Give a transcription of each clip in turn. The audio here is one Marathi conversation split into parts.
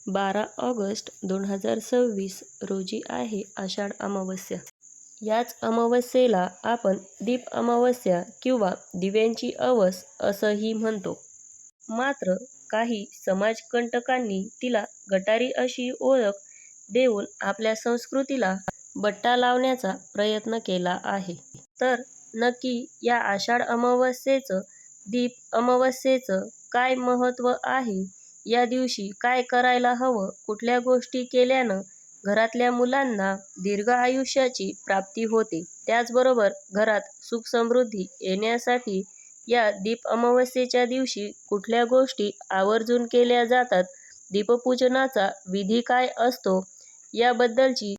12 ऑगस्ट 2026 रोजी आहे आषाढ अमावस्या. याच अमावस्येला आपण दीप अमावस्या किंवा दिव्यांची अवस असंही म्हणतो. मात्र काही समाजकंटकांनी तिला गटारी अशी ओळख देऊन आपल्या संस्कृतीला बट्टा लावण्याचा प्रयत्न केला आहे. तर नक्की या आषाढ अमावस्येचं, दीप अमावस्येचं काय महत्त्व आहे? या दिवशी काय करायला हवं? कुठल्या गोष्टी केल्यानं घरातल्या मुलांना दीर्घ आयुष्याची प्राप्ती होते? त्याचबरोबर घरात सुख-समृद्धी येण्यासाठी या दीप अमावस्येच्या दिवशी कुठल्या गोष्टी आवर्जून केल्या जातात? दीपपूजनाचा विधी काय असतो? याबद्दलची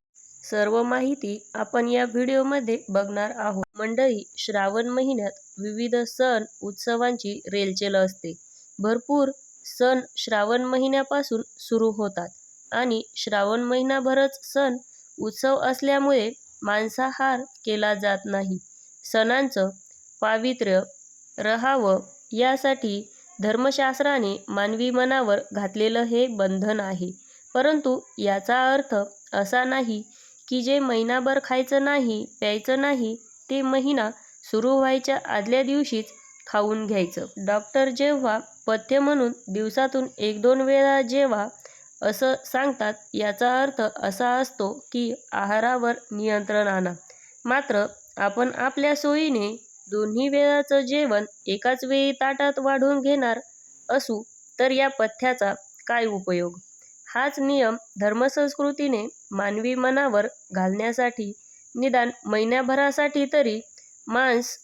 सर्व माहिती आपण या व्हिडिओमध्ये बघणार आहोत. मंडळी, श्रावण महिन्यात विविध सण उत्सवांची रेलचेल असते. भरपूर सण श्रावण महिन्यापासून सुरू होतात आणि श्रावण महिनाभरच सण उत्सव असल्यामुळे मांसाहार केला जात नाही. सणांचं पावित्र्य राहावं यासाठी धर्मशास्त्राने मानवी मनावर घातलेलं हे बंधन आहे. परंतु याचा अर्थ असा नाही की जे महिनाभर खायचं नाही, प्यायचं नाही, ते महिना सुरू व्हायच्या आदल्या दिवशीच खाऊन घ्यायचं. डॉक्टर जेव्हा पथ्य म्हणून दिवसातून 1-2 वेळा जेवा असं सांगतात, याचा अर्थ असा असतो की आहारावर नियंत्रण आणा. मात्र आपण आपल्या सोयीने दोन्ही वेळाचं जेवण एकाच वेळी ताटात वाढून घेणार असू तर या पथ्याचा काय उपयोग? हाच नियम धर्मसंस्कृतीने मानवी मनावर घालण्यासाठी निदान महिन्याभरासाठी तरी मांस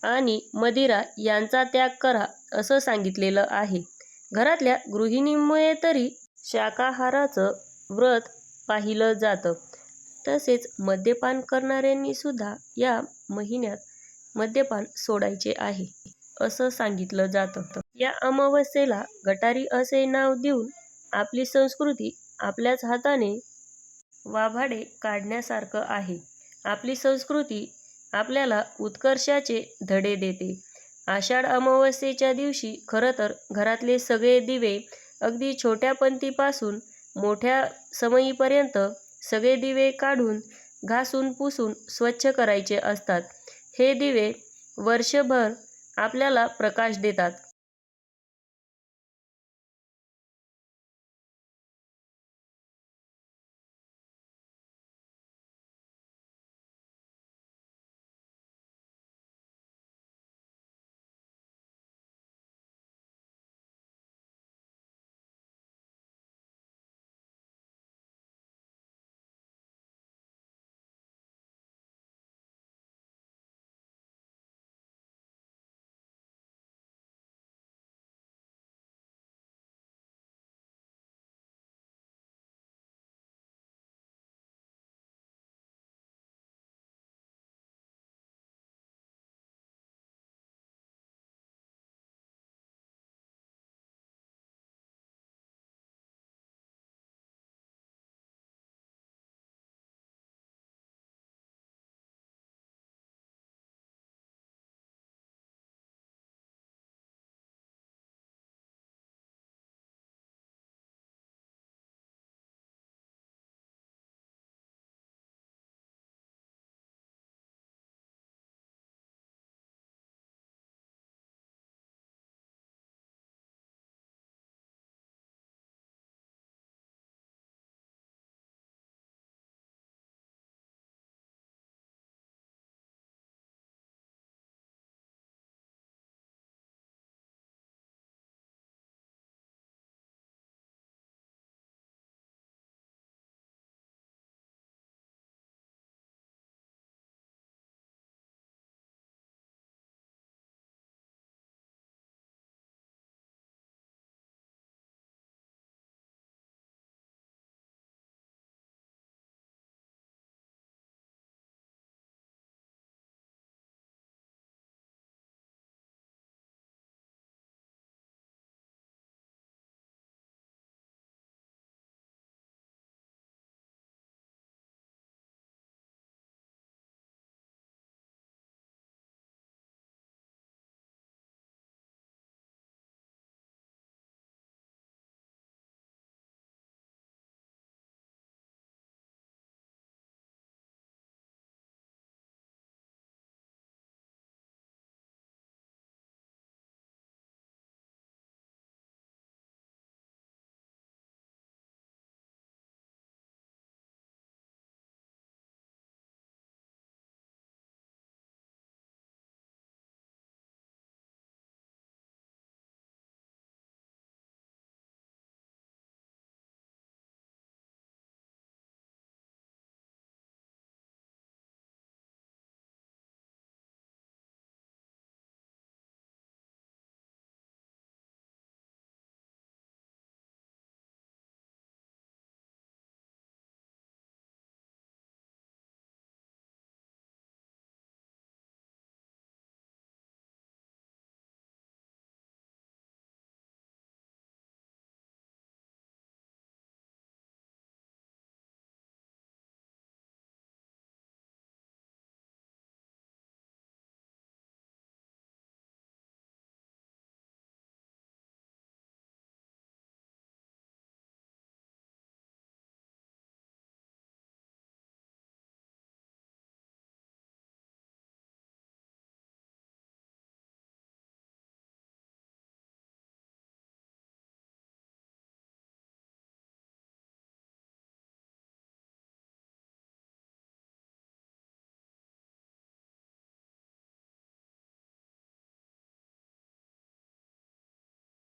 आणि मदिरा यांचा त्याग करा असं सांगितलेलं आहे. घरातल्या गृहिणींमुळे तरी शाकाहाराचं व्रत पाहिलं जातं. तसेच मद्यपान करणाऱ्यांनी सुद्धा या महिन्यात मद्यपान सोडायचे आहे असं सांगितलं जातं. या अमावस्येला गटारी असे नाव देऊन आपली संस्कृती आपल्याच हाताने वाभाडे काढण्यासारखं आहे. आपली संस्कृती आपल्याला उत्कर्षाचे धडे देते. आषाढ अमावस्येच्या दिवशी खरं तर घरातले सगळे दिवे, अगदी छोट्या पंतीपासून मोठ्या समईपर्यंत सगळे दिवे काढून, घासून पुसून स्वच्छ करायचे असतात. हे दिवे वर्षभर आपल्याला प्रकाश देतात.